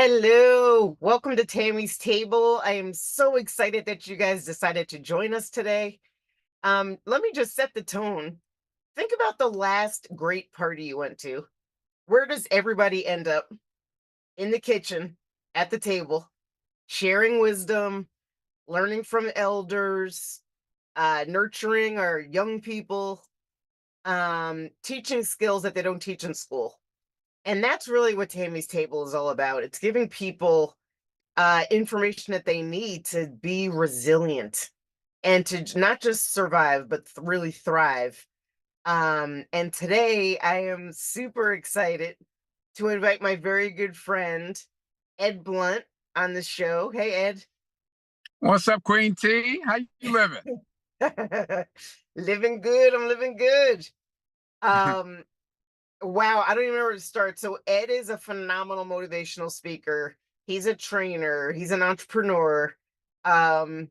Hello, welcome to Tammy's Table. I am so excited that you guys decided to join us today. Let me just set the tone. Think about the last great party you went to. Where does everybody end up? In the kitchen, at the table, sharing wisdom, learning from elders, nurturing our young people, teaching skills that they don't teach in school. And that's really what Tammy's Table is all about. It's giving people information that they need to be resilient and to not just survive, but really thrive. And today I am super excited to invite my very good friend, Ed Blunt, on the show. Hey, Ed. What's up, Queen T? How you living? Living good. I'm living good. Um, wow, I don't even know where to start. So Ed is a phenomenal motivational speaker. He's a trainer. He's an entrepreneur. Um,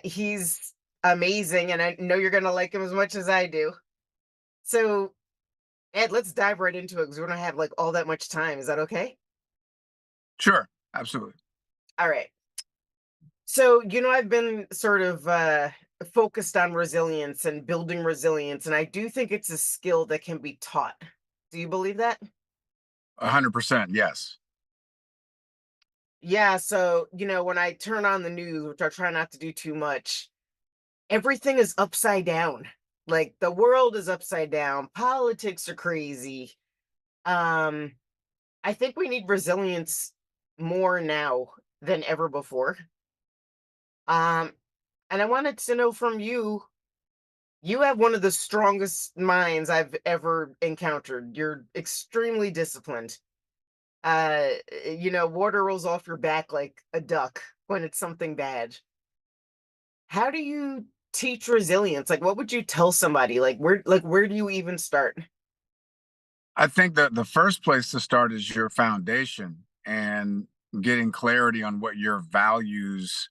he's amazing, and I know you're gonna like him as much as I do. So, Ed, let's dive right into it because we don't have like all that much time. Is that okay? Sure, absolutely. All right. So, I've been sort of focused on resilience and building resilience, and I do think it's a skill that can be taught. Do you believe that? 100%, yes. Yeah, so, when I turn on the news, which I try not to do too much, everything is upside down. Like the world is upside down. Politics are crazy. Um, I think we need resilience more now than ever before. Um, and I wanted to know from you, you have one of the strongest minds I've ever encountered. You're extremely disciplined. Water rolls off your back like a duck when it's something bad. How do you teach resilience? Like what would you tell somebody? Like where do you even start? I think that the first place to start is your foundation and getting clarity on what your values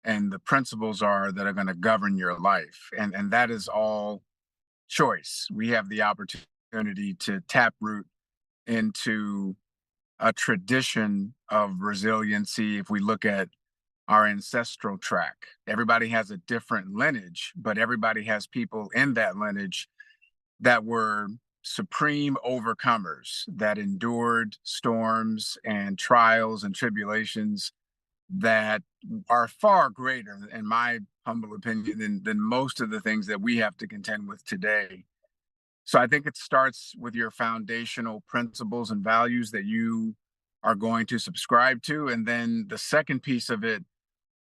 and the principles are that are going to govern your life. And that is all choice. We have the opportunity to tap root into a tradition of resiliency if we look at our ancestral track. Everybody has a different lineage, but everybody has people in that lineage that were supreme overcomers that endured storms and trials and tribulations that are far greater, in my humble opinion, than most of the things that we have to contend with today. So I think it starts with your foundational principles and values that you are going to subscribe to. And then the second piece of it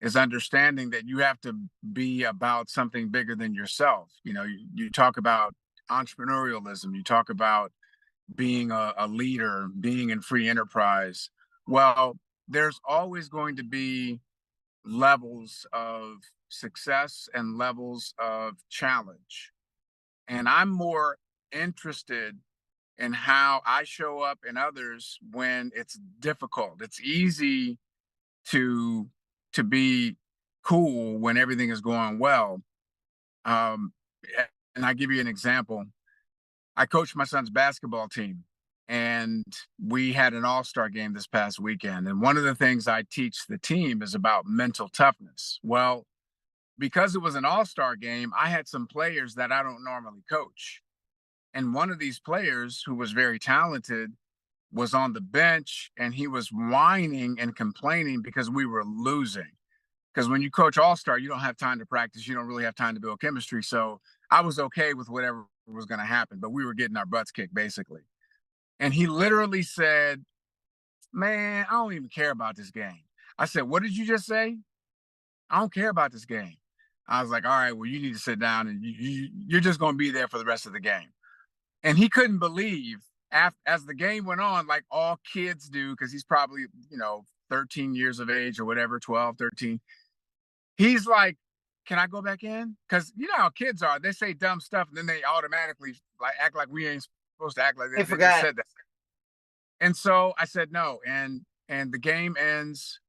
is understanding that you have to be about something bigger than yourself. You talk about entrepreneurialism, you talk about being a leader, being in free enterprise. Well, there's always going to be levels of success and levels of challenge. And I'm more interested in how I show up in others when it's difficult. It's easy to be cool when everything is going well. Um, and I give you an example. I coached my son's basketball team, and we had an all-star game this past weekend. And one of the things I teach the team is about mental toughness. Well, because it was an all-star game, I had some players that I don't normally coach. And one of these players, who was very talented, was on the bench and he was whining and complaining because we were losing. Because when you coach all star, you don't have time to practice. You don't really have time to build chemistry. So I was okay with whatever was going to happen, but we were getting our butts kicked basically. And he literally said, "Man, I don't even care about this game." I said, "What did you just say?" "I don't care about this game." I was like, "All right, well, you need to sit down and you're just going to be there for the rest of the game." And he couldn't believe, as the game went on, like all kids do, because he's probably 13 years of age or whatever, 12, 13. He's like, "Can I go back in?" Because you know how kids are. They say dumb stuff and then they automatically like act like we ain't supposed to act like I they just forgot. said that. And so I said no. And the game ends.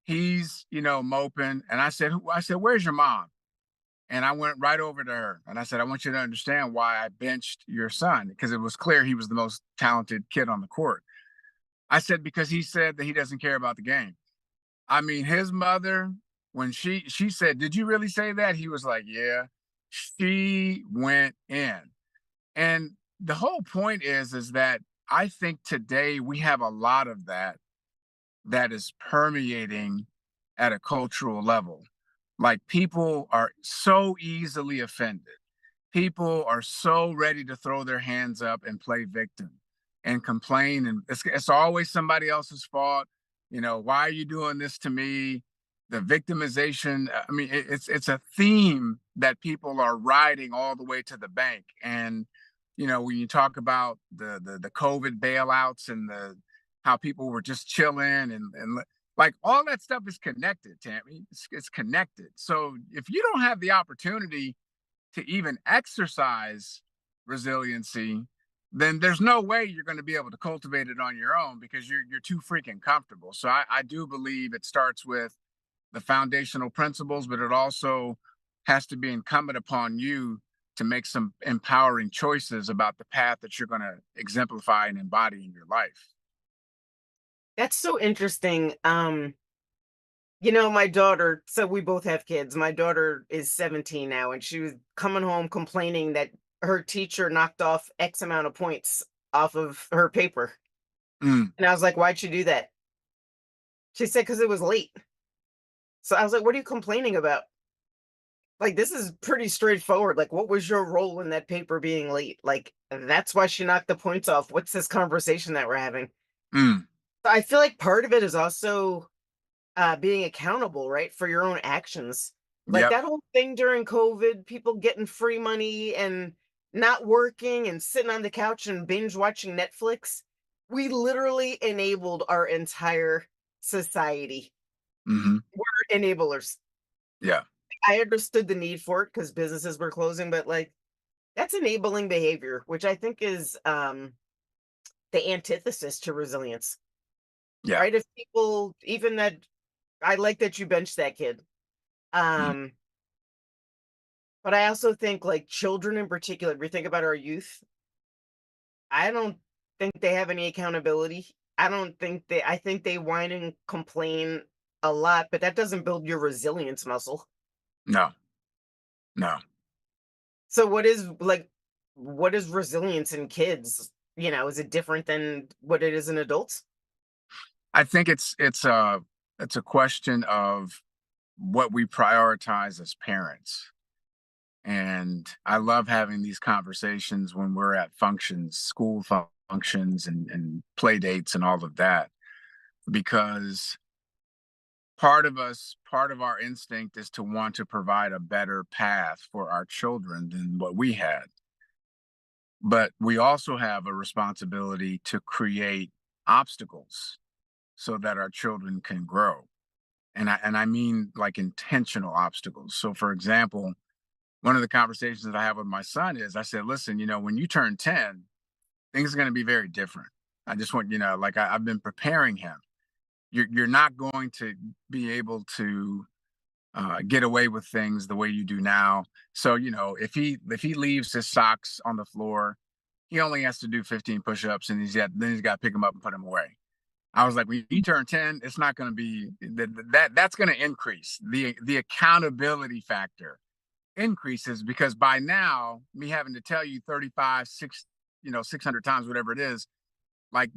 He's moping. And I said, "Where's your mom?" And I went right over to her and I said, "I want you to understand why I benched your son," because it was clear he was the most talented kid on the court. I said, because he said that he doesn't care about the game. I mean, his mother, when she said, "Did you really say that?" He was like, "Yeah." She went in. And the whole point is that I think today we have a lot of that that is permeating at a cultural level. Like, people are so easily offended. People are so ready to throw their hands up and play victim and complain. And it's always somebody else's fault. Why are you doing this to me? The victimization. I mean, it's a theme that people are riding all the way to the bank. And when you talk about the COVID bailouts and the how people were just chilling and like all that stuff is connected, Tammy. It's connected. So if you don't have the opportunity to even exercise resiliency, then there's no way you're going to be able to cultivate it on your own because you're too freaking comfortable. So I do believe it starts with the foundational principles, but it also has to be incumbent upon you to make some empowering choices about the path that you're going to exemplify and embody in your life. That's so interesting. My daughter, so we both have kids. My daughter is 17 now, and she was coming home complaining that her teacher knocked off X amount of points off of her paper. Mm, And I was like, "Why'd she do that?" She said, "Because it was late." So I was like, "What are you complaining about? Like, this is pretty straightforward. Like, what was your role in that paper being late? Like, that's why she knocked the points off. What's this conversation that we're having?" mm, So I feel like part of it is also being accountable, right, for your own actions. Like yep. that whole thing during COVID, people getting free money and not working and sitting on the couch and binge watching Netflix. We literally enabled our entire society. Hmm. We're enablers. Yeah. I understood the need for it because businesses were closing, but like that's enabling behavior, which I think is the antithesis to resilience, Yeah. right? If people, even that, I like that you benched that kid. Mm, Um, But I also think, like, children in particular, if we think about our youth, I don't think they have any accountability. I think they whine and complain a lot, but that doesn't build your resilience muscle. no. No. So what is resilience in kids? Is it different than what it is in adults? I think it's a question of what we prioritize as parents. And I love having these conversations when we're at functions, school functions and play dates and all of that, because part of our instinct is to want to provide a better path for our children than what we had. But we also have a responsibility to create obstacles so that our children can grow. And I mean like intentional obstacles. So for example, one of the conversations that I have with my son is I said, listen, when you turn 10, things are going to be very different. I just want, like I've been preparing him. You're not going to be able to get away with things the way you do now. So, if he leaves his socks on the floor, he only has to do 15 push-ups and he's got to pick them up and put them away. I was like, when you turn 10, it's not going to be that's going to increase the accountability factor increases because by now, me having to tell you 35, 600 times, whatever it is, like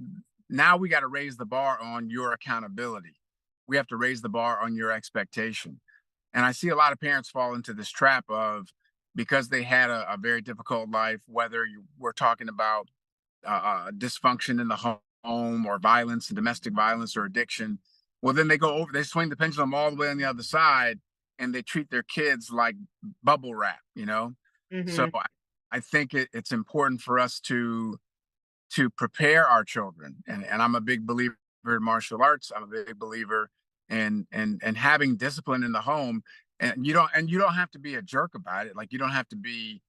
now we got to raise the bar on your accountability. We have to raise the bar on your expectation. And I see a lot of parents fall into this trap of because they had a very difficult life, whether we're talking about dysfunction in the home or violence and domestic violence or addiction. Well, then they swing the pendulum all the way on the other side and they treat their kids like bubble wrap. So Mhm. I think it's important for us to prepare our children. And I'm a big believer in martial arts. I'm a big believer in having discipline in the home. And you don't have to be a jerk about it. Like you don't have to be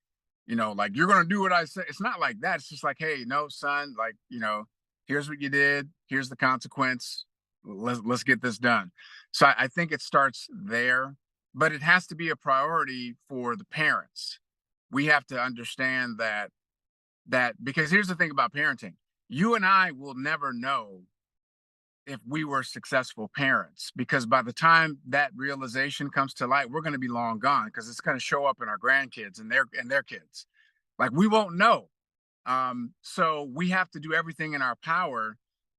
like you're gonna do what I say. It's not like that. It's just like, hey, no, son, like, here's what you did, here's the consequence. Let's get this done. So I think it starts there, but it has to be a priority for the parents. We have to understand that because here's the thing about parenting. You and I will never know if we were successful parents, because by the time that realization comes to light, we're going to be long gone, because it's going to show up in our grandkids and their kids. Like, we won't know. So we have to do everything in our power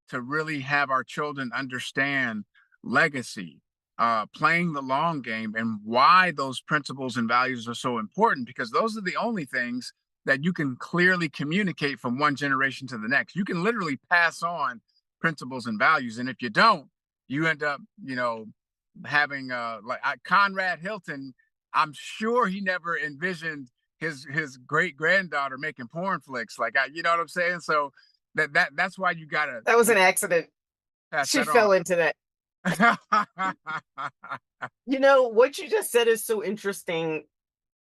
to really have our children understand legacy, playing the long game, and why those principles and values are so important, because those are the only things that you can clearly communicate from one generation to the next. You can literally pass on principles and values. And if you don't, you end up, having Conrad Hilton. I'm sure he never envisioned his great granddaughter making porn flicks. You know what I'm saying? So that's why you gotta That was an accident. pass She that on. fell into that. What you just said is so interesting.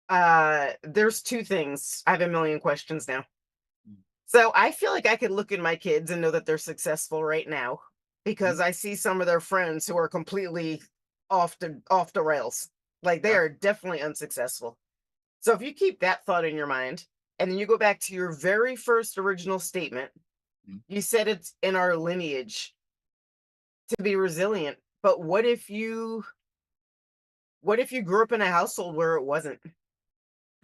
There's two things. I have a million questions now. So I feel like I could look at my kids and know that they're successful right now because I see some of their friends who are completely off the rails. Like they Yep. are definitely unsuccessful. So if you keep that thought in your mind and then you go back to your very first original statement, Mhm. you said it's in our lineage to be resilient. But what if you grew up in a household where it wasn't? Mhm.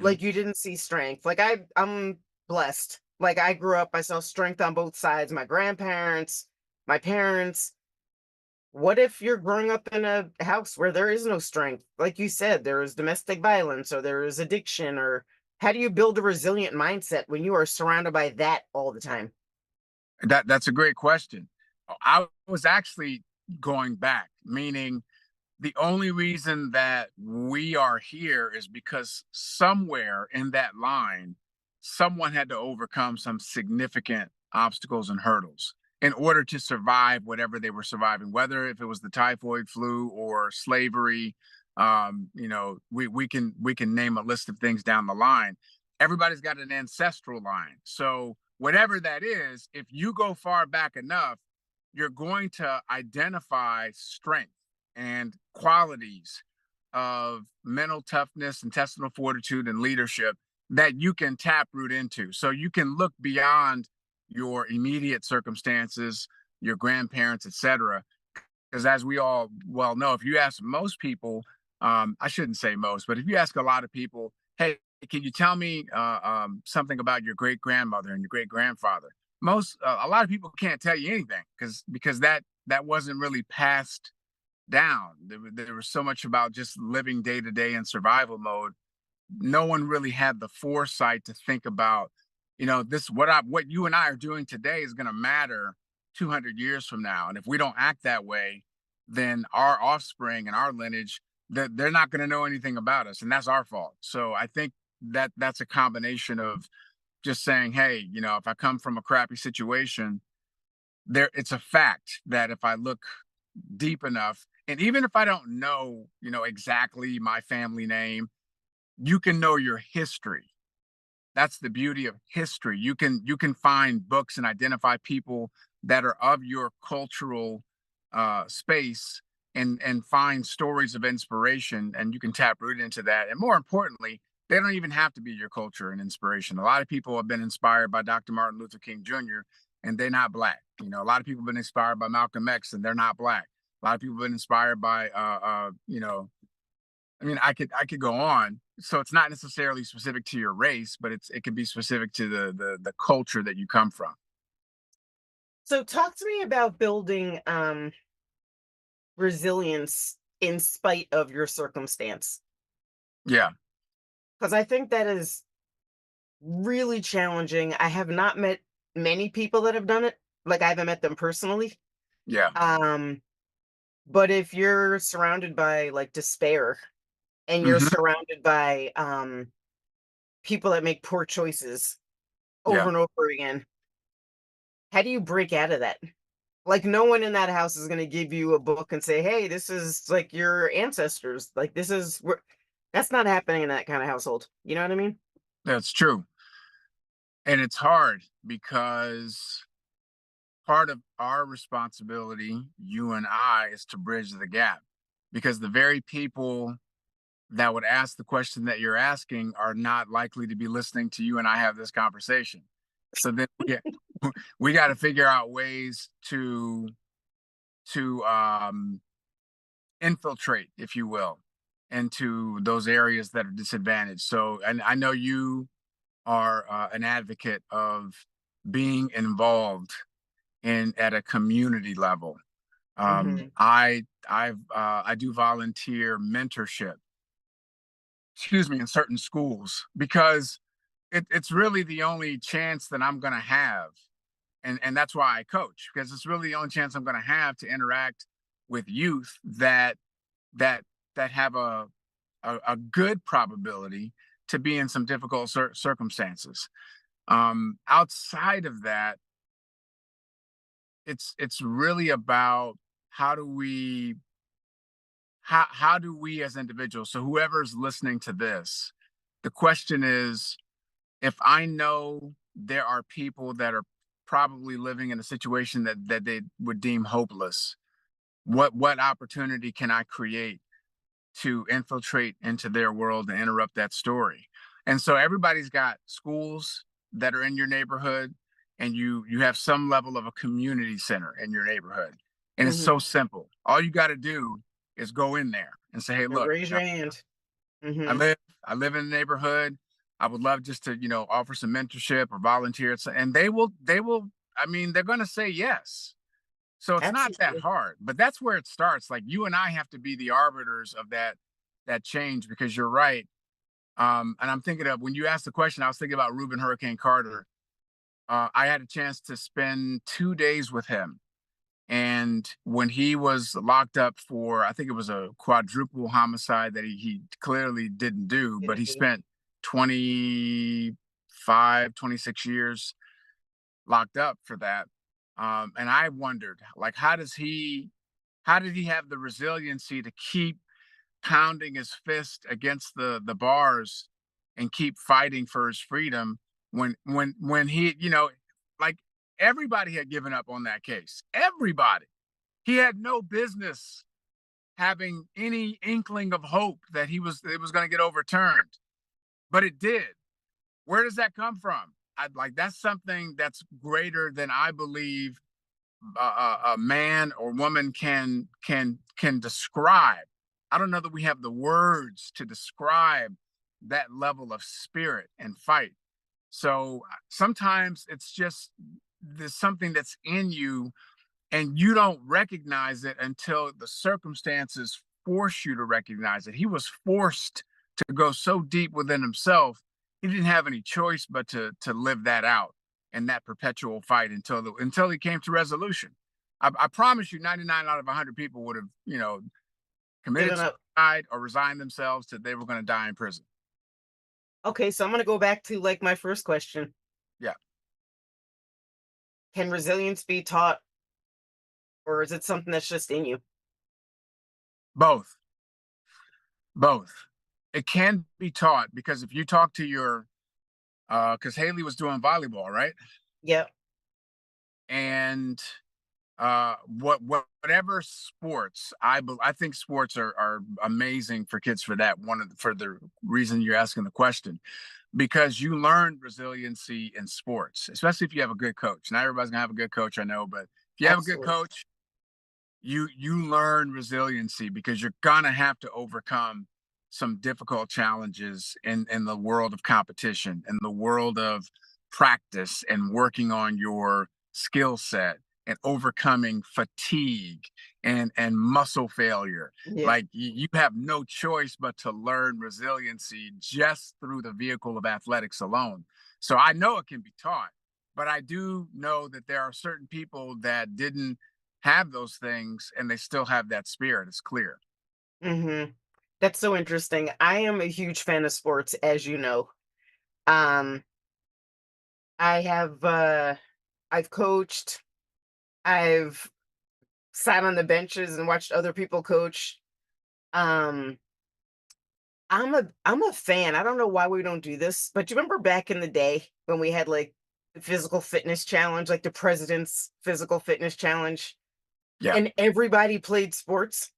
Like you didn't see strength. Like I'm blessed. Like I grew up, I saw strength on both sides, my grandparents, my parents. What if you're growing up in a house where there is no strength? Like you said, there is domestic violence or there is addiction, or how do you build a resilient mindset when you are surrounded by that all the time? That's a great question. I was actually going back, meaning the only reason that we are here is because somewhere in that line, someone had to overcome some significant obstacles and hurdles in order to survive whatever they were surviving, whether if it was the typhoid flu or slavery. We can name a list of things down the line. Everybody's got an ancestral line. So whatever that is, if you go far back enough, you're going to identify strength and qualities of mental toughness, intestinal fortitude, and leadership that you can tap root into. So you can look beyond your immediate circumstances, your grandparents, etc. Because as we all well know, if you ask most people, I shouldn't say most, but if you ask a lot of people, hey, can you tell me something about your great grandmother and your great grandfather? A lot of people can't tell you anything because that wasn't really passed down. There was so much about just living day to day in survival mode. No one really had the foresight to think about, this what you and I are doing today is going to matter 200 years from now. And if we don't act that way, then our offspring and our lineage, they're not going to know anything about us, and that's our fault. So I think that's a combination of just saying, hey, if I come from a crappy situation, it's a fact that if I look deep enough, and even if I don't know, exactly my family name, you can know your history. That's the beauty of history. You can find books and identify people that are of your cultural space, and find stories of inspiration, and you can tap root into that. And more importantly, they don't even have to be your culture and inspiration. A lot of people have been inspired by Dr. Martin Luther King Jr. and they're not black. A lot of people have been inspired by Malcolm X and they're not black. A lot of people have been inspired by I mean, I could go on. So it's not necessarily specific to your race, but it could be specific to the culture that you come from. So talk to me about building resilience in spite of your circumstance. Yeah. Because I think that is really challenging. I have not met many people that have done it. Like I haven't met them personally. Yeah. Um, but if you're surrounded by like despair and you're Hmm. surrounded by people that make poor choices over Yeah. and over again, how do you break out of that? Like no one in that house is going to give you a book and say, "Hey, this is like your ancestors. Like this is where." That's not happening in that kind of household. You know what I mean? That's true. And it's hard because part of our responsibility, you and I, is to bridge the gap, because the very people that would ask the question that you're asking are not likely to be listening to you and I have this conversation. So then we got to figure out ways to to infiltrate, if you will, into those areas that are disadvantaged. So, and I know you are an advocate of being involved in at a community level. Mhm. I do volunteer mentorship, excuse me, in certain schools because it's really the only chance that I'm going to have, and that's why I coach, because it's really the only chance I'm going to have to interact with youth that that have a good probability to be in some difficult circumstances. Outside of that, it's really about how do we how do we as individuals, so whoever's listening to this, the question is, if I know there are people that are probably living in a situation that they would deem hopeless, what opportunity can I create to infiltrate into their world and interrupt that story? And so everybody's got schools that are in your neighborhood, and you have some level of a community center in your neighborhood. And it's so Mhm. simple. All you got to do is go in there and say, "Hey, And look, raise your hand. I Mhm. live I live in the neighborhood. I would love just to, offer some mentorship or volunteer." And they will, I mean, they're going to say yes. So it's not that Absolutely. hard, but that's where it starts. Like, you and I have to be the arbiters of that change, because you're right. And I'm thinking of, when you asked the question, I was thinking about Reuben Hurricane Carter. I had a chance to spend 2 days with him, and when he was locked up for, I think it was a quadruple homicide that he clearly didn't do, but Didn't he do. spent 25, 26 years locked up for that. And I wondered, like, how did he have the resiliency to keep pounding his fist against the bars and keep fighting for his freedom when he, like, everybody had given up on that case. Everybody. He had no business having any inkling of hope that it was going to get overturned, but it did. Where does that come from? That's something that's greater than I believe a man or woman can describe. I don't know that we have the words to describe that level of spirit and fight. So sometimes it's just, there's something that's in you, and you don't recognize it until the circumstances force you to recognize it. He was forced to go so deep within himself. He didn't have any choice but to live that out in that perpetual fight until he came to resolution. I promise you, 99 out of 100 people would have, committed Given up. suicide or resigned themselves to they were going to die in prison. Okay, so I'm gonna go back to like my first question. Yeah, Can resilience be taught, or is it something that's just in you? both, both. It can be taught, because if you talk to your, because Haley was doing volleyball, right? Yep. And whatever sports, I think sports are amazing for kids, for that one for the reason you're asking the question, because you learn resiliency in sports, especially if you have a good coach. Not everybody's gonna have a good coach, I know, but if you have a good Absolutely. coach, you learn resiliency, because you're gonna have to overcome some difficult challenges in the world of competition, in the world of practice and working on your skill set, and overcoming fatigue and muscle failure. Yeah. Like, you have no choice but to learn resiliency just through the vehicle of athletics alone. So I know it can be taught, but I do know that there are certain people that didn't have those things, and they still have that spirit. It's clear. Mhm. That's so interesting. I am a huge fan of sports, as you know. Um, I have I've coached, I've sat on the benches and watched other people coach. Um, I'm a fan. I don't know why we don't do this, but you remember back in the day when we had like the physical fitness challenge, like the president's physical fitness challenge, Yeah. and everybody played sports?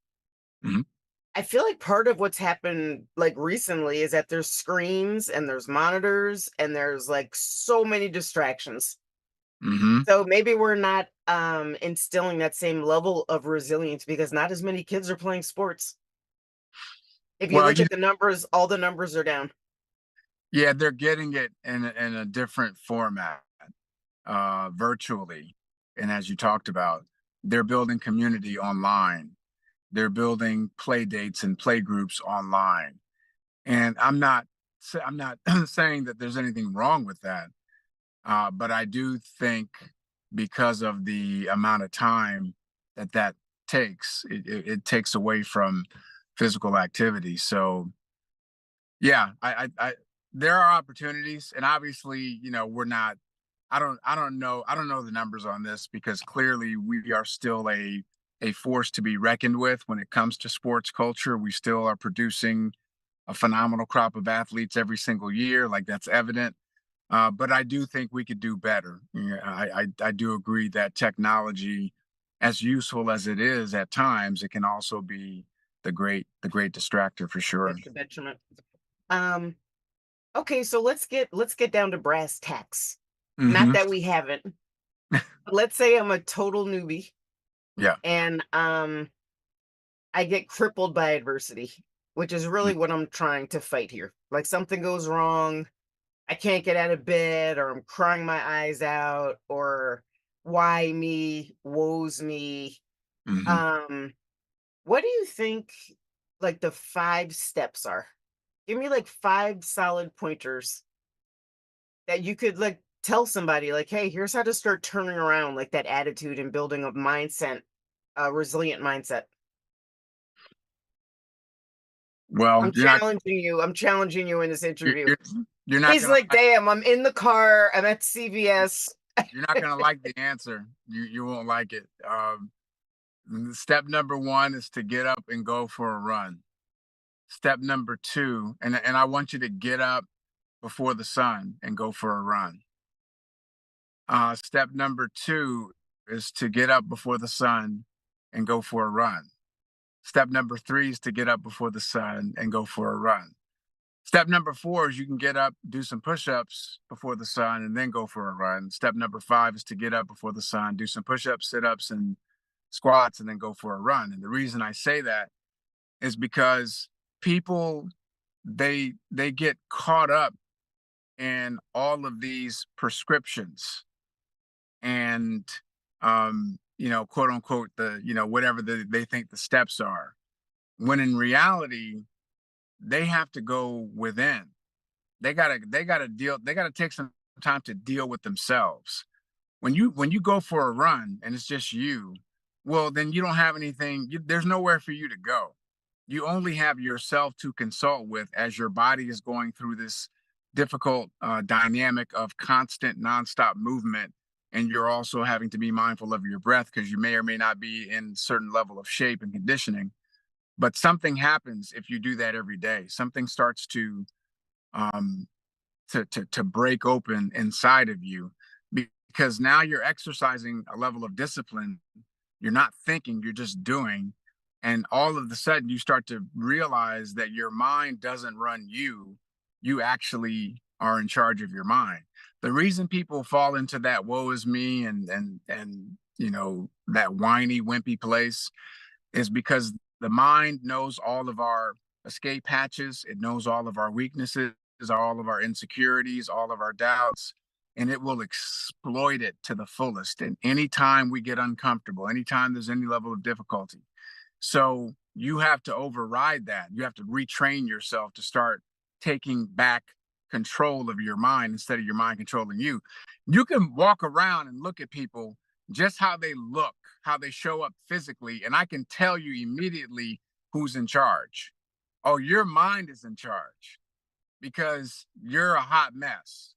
Mhm. I feel like part of what's happened like recently is that there's screens and there's monitors and there's like so many distractions. Hmm. So maybe we're not instilling that same level of resilience because not as many kids are playing sports. If you Well, look at the numbers, all the numbers are down. yeah, they're getting it in a different format, virtually. And as you talked about, they're building community online. They're building play dates and play groups online. And I'm not saying that there's anything wrong with that, but I do think because of the amount of time that takes, it takes away from physical activity. So yeah, there are opportunities, and obviously, we're not. I don't know the numbers on this because clearly we are still a force to be reckoned with when it comes to sports culture. We still are producing a phenomenal crop of athletes every single year, like that's evident. But I do think we could do better. Yeah, I do agree that technology, as useful as it is at times, it can also be the great distractor for sure. That's the detriment. Um, okay, so let's get down to brass tacks. Not Hmm. that we haven't. Let's say I'm a total newbie Yeah. and I get crippled by adversity, which is Mm. really what I'm trying to fight here. Like something goes wrong, I can't get out of bed, or I'm crying my eyes out, or why me, woes me. Mhm. Um, what do you think like the 5 steps are? Give me like 5 solid pointers that you could like tell somebody like, hey, here's how to start turning around like that attitude and building a mindset, a resilient mindset. Well, I'm challenging you in this you're interview. you're you're not He's gonna like, like damn, I'm in the car, I'm at CVS. you're not gonna like the answer. You won't like it. Step number one is to get up and go for a run. Step number two, and I want you to get up before the sun and go for a run. Step number two is to get up before the sun and go for a run. Step number three is to get up before the sun and go for a run. Step number four is you can get up, do some push-ups before the sun, and then go for a run. Step number five is to get up before the sun, do some push-ups, sit-ups, and squats, and then go for a run. And the reason I say that is because people they get caught up in all of these prescriptions and quote unquote whatever they think the steps are. When in reality, they have to go within. They gotta take some time to deal with themselves. When you go for a run and it's just you, well, then you don't have anything. There's nowhere for you to go. You only have yourself to consult with as your body is going through this difficult dynamic of constant nonstop movement, and you're also having to be mindful of your breath because you may or may not be in certain level of shape and conditioning. But something happens if you do that every day. Something starts um, to break open inside of you because now you're exercising a level of discipline. You're not thinking, you're just doing. And all of a sudden you start to realize that your mind doesn't run you. You actually are in charge of your mind. The reason people fall into that woe is me and that whiny wimpy place is because the mind knows all of our escape hatches. It knows all of our weaknesses, all of our insecurities, all of our doubts, and it will exploit it to the fullest. And anytime we get uncomfortable, anytime there's any level of difficulty. So you have to override that. You have to retrain yourself to start taking back control of your mind instead of your mind controlling you. You can walk around and look at people just how they look, how they show up physically, and I can tell you immediately who's in charge. Oh, your mind is in charge because you're a hot mess.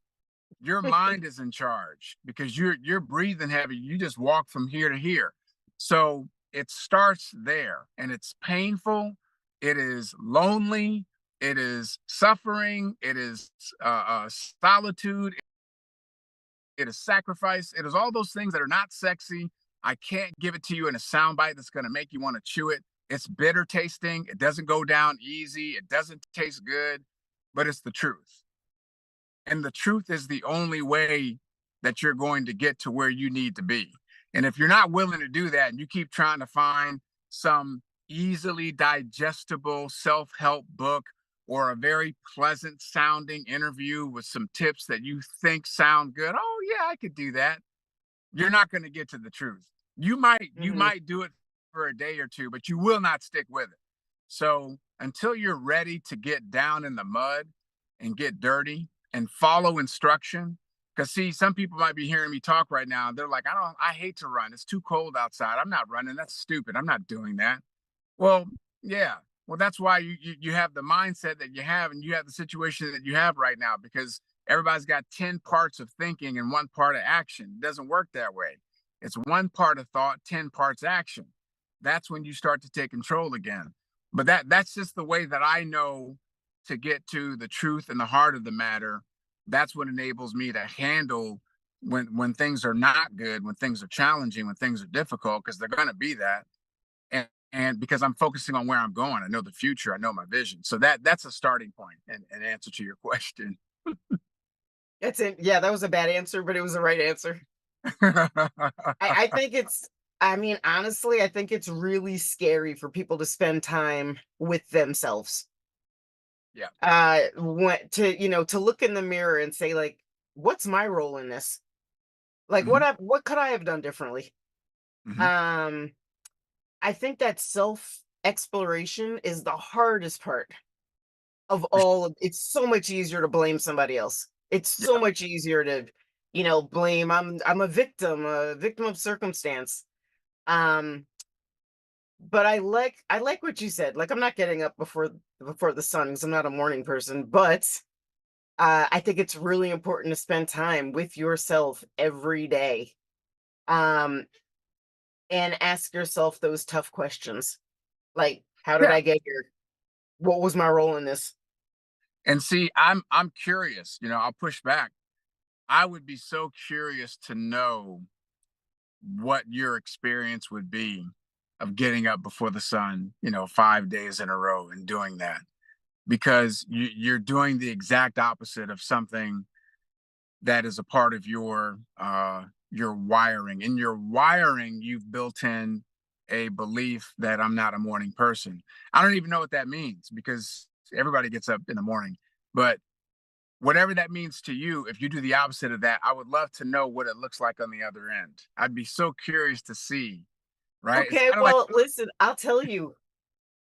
Your mind is in charge because you're breathing heavy. You just walk from here to here. So it starts there and it's painful. It is lonely. It is suffering. It is solitude. It is sacrifice. It is all those things that are not sexy. I can't give it to you in a soundbite that's going to make you want to chew it. It's bitter tasting. It doesn't go down easy. It doesn't taste good, but it's the truth. And the truth is the only way that you're going to get to where you need to be. And if you're not willing to do that and you keep trying to find some easily digestible self-help book or a very pleasant sounding interview with some tips that you think sound good, oh yeah, I could do that, you're not going to get to the truth. You Hmm. might do it for a day or two, but you will not stick with it. So until you're ready to get down in the mud and get dirty and follow instruction, because see, some people might be hearing me talk right now. They're like, I hate to run. It's too cold outside. I'm not running. That's stupid. I'm not doing that. Well, yeah. Well, that's why you have the mindset that you have, and you have the situation that you have right now, because everybody's got 10 parts of thinking and one part of action. It doesn't work that way. It's one part of thought, 10 parts action. That's when you start to take control again. But that's just the way that I know to get to the truth and the heart of the matter. That's what enables me to handle when things are not good, when things are challenging, when things are difficult, because they're going to be that. And because I'm focusing on where I'm going, I know the future, I know my vision. So that's a starting point and answer to your question. That's it. Yeah, that was a bad answer, but it was the right answer. I think it's, I mean, honestly, I think it's really scary for people to spend time with themselves. Yeah. When to, to look in the mirror and say, like, what's my role in this? Like, Hmm. what could I have done differently? Hmm. Um, I think that self exploration is the hardest part of all of it's. So much easier to blame somebody else. It's so Yeah. much easier to, blame I'm a victim of circumstance. Um, but I like what you said. Like, I'm not getting up before the sun because I'm not a morning person, but I think it's really important to spend time with yourself every day. Um, and ask yourself those tough questions. Like, how did Yeah. I get here? What was my role in this? And see, I'm curious, I'll push back. I would be so curious to know what your experience would be of getting up before the sun, 5 days in a row and doing that, because you're doing the exact opposite of something that is a part of your wiring. In your wiring, you've built in a belief that I'm not a morning person. I don't even know what that means, because everybody gets up in the morning. But whatever that means to you, if you do the opposite of that, I would love to know what it looks like on the other end. I'd be so curious to see, right? It's Okay, kind of like, well, listen, I'll tell you,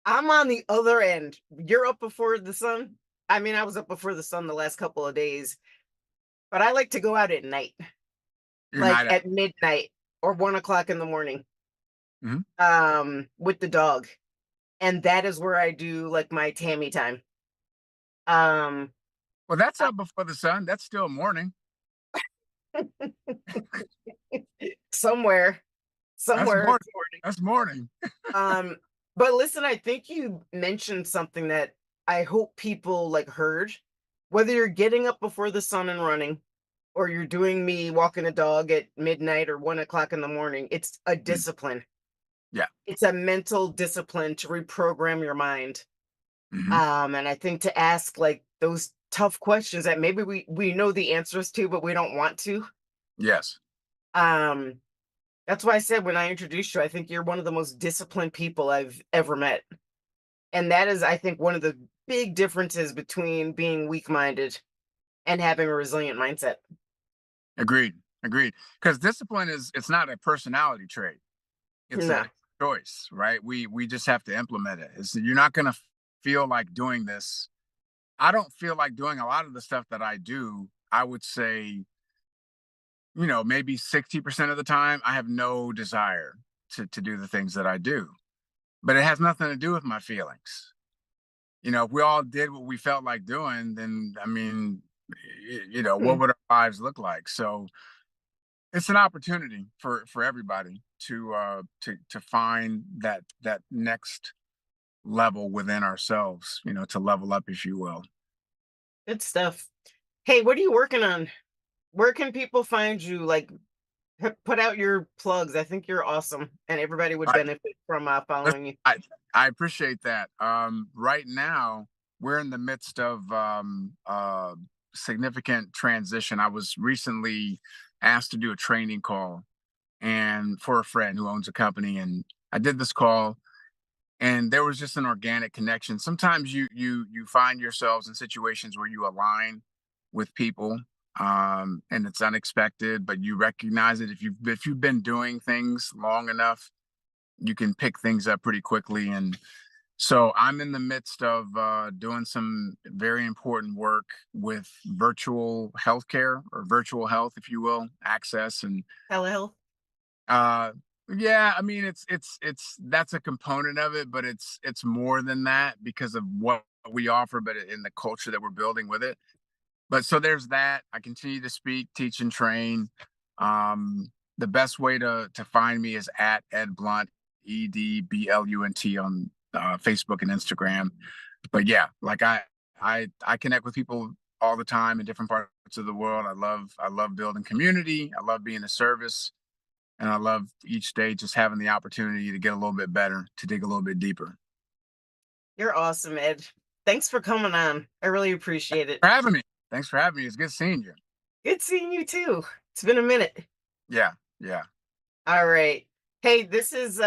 I'm on the other end. You're up before the sun. I mean, I was up before the sun the last couple of days, but I like to go out at night, you're like not at. at midnight or 1 o'clock in the morning, Mhm. with the dog. And that is where I do like my Tammy time. Um, Well, that's up before the sun. That's still morning. somewhere, That's somewhere morning. it's morning. That's morning. Um, but listen, I think you mentioned something that I hope people like heard. Whether you're getting up before the sun and running, or you're doing me walking a dog at midnight or 1 o'clock in the morning, it's a Mm. discipline. Yeah. It's a mental discipline to reprogram your mind. Hmm. And I think to ask like those tough questions that maybe we know the answers to, but we don't want to. Yes. Um, that's why I said when I introduced you, I think you're one of the most disciplined people I've ever met. And that is, I think, one of the big differences between being weak-minded and having a resilient mindset. Agreed. Agreed. Because discipline it's not a personality trait. It's a No. choice, right? We just have to implement it. You're not gonna feel like doing this. I don't feel like doing a lot of the stuff that I do. I would say, maybe 60% of the time, I have no desire to do the things that I do. But it has nothing to do with my feelings. If we all did what we felt like doing, then I mean, what Hmm. would our lives look like? So it's an opportunity for everybody to find that next level within ourselves, to level up, if you will. Good stuff. Hey, what are you working on? Where can people find you? Like, put out your plugs. I think you're awesome, and everybody would I benefit from listen, following you. I appreciate that. Right now, we're in the midst of significant transition. I was recently asked to do a training call and for a friend who owns a company. And I did this call, and there was just an organic connection. Sometimes you find yourselves in situations where you align with people, and it's unexpected, but you recognize it. If you've been doing things long enough, you can pick things up pretty quickly. And so I'm in the midst of doing some very important work with virtual healthcare, or virtual health, if you will, access. And Telehealth. uh, yeah, I mean, it's that's a component of it, but it's more than that because of what we offer, but in the culture that we're building with it. But so there's that. I continue to speak, teach, and train. The best way to find me is at Ed Blunt, EDBLUNT, on Facebook and Instagram. But yeah, like I connect with people all the time in different parts of the world. I love building community. I love being of service, and I love each day just having the opportunity to get a little bit better, to dig a little bit deeper. You're awesome, Ed. Thanks for coming on. I really appreciate it. For having me. Thanks for having me. It's good seeing you. Good seeing you too. It's been a minute. Yeah, yeah. All right. Hey, this is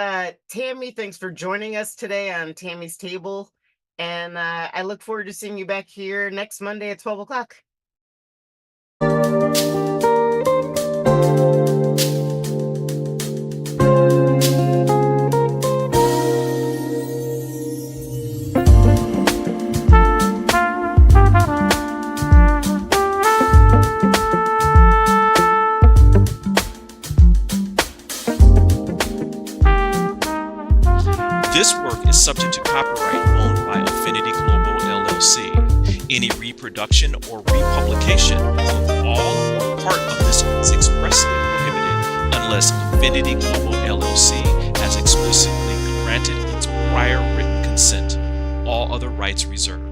Tammy. Thanks for joining us today on Tammy's Table. And I look forward to seeing you back here next Monday at 12 o'clock. This work is subject to copyright owned by Affinity Global LLC. Any reproduction or republication of all or part of this is expressly prohibited unless Affinity Global LLC has explicitly granted its prior written consent. All other rights reserved.